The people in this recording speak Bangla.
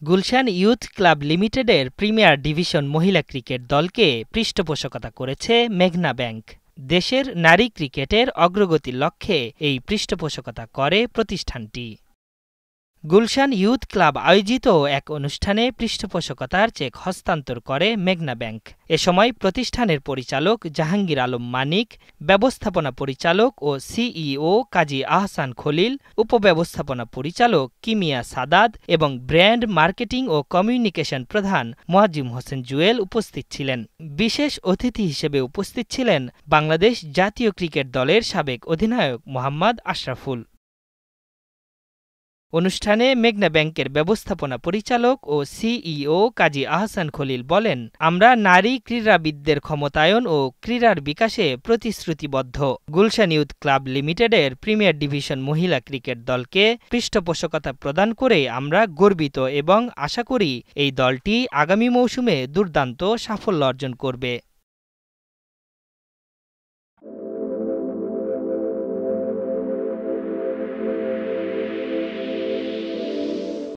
গুলশান ইয়ুথ ক্লাব লিমিটেডের প্রিমিয়ার ডিভিশন মহিলা ক্রিকেট দলকে পৃষ্ঠপোষকতা করেছে মেঘনা ব্যাংক। দেশের নারী ক্রিকেটের অগ্রগতির লক্ষ্যে এই পৃষ্ঠপোষকতা করে প্রতিষ্ঠানটি। গুলশান ইয়ুথ ক্লাব আয়োজিত এক অনুষ্ঠানে পৃষ্ঠপোষকতার চেক হস্তান্তর করে মেঘনা ব্যাংক। এ সময় প্রতিষ্ঠানের পরিচালক জাহাঙ্গীর আলম মানিক, ব্যবস্থাপনা পরিচালক ও সিইও কাজী আহসান খলিল, উপব্যবস্থাপনা পরিচালক কিমিয়া সাদাত এবং ব্র্যান্ড মার্কেটিং ও কমিউনিকেশন প্রধান মোয়াজ্জিম হোসেন জুয়েল উপস্থিত ছিলেন। বিশেষ অতিথি হিসেবে উপস্থিত ছিলেন বাংলাদেশ জাতীয় ক্রিকেট দলের সাবেক অধিনায়ক মোহাম্মদ আশরাফুল। অনুষ্ঠানে মেঘনা ব্যাংকের ব্যবস্থাপনা পরিচালক ও সিইও কাজী আহসান খলিল বলেন, আমরা নারী ক্রীড়াবিদদের ক্ষমতায়ন ও ক্রীড়ার বিকাশে প্রতিশ্রুতিবদ্ধ। গুলশান ইয়ুথ ক্লাব লিমিটেডের প্রিমিয়ার ডিভিশন মহিলা ক্রিকেট দলকে পৃষ্ঠপোষকতা প্রদান করে আমরা গর্বিত এবং আশা করি এই দলটি আগামী মৌসুমে দুর্দান্ত সাফল্য অর্জন করবে।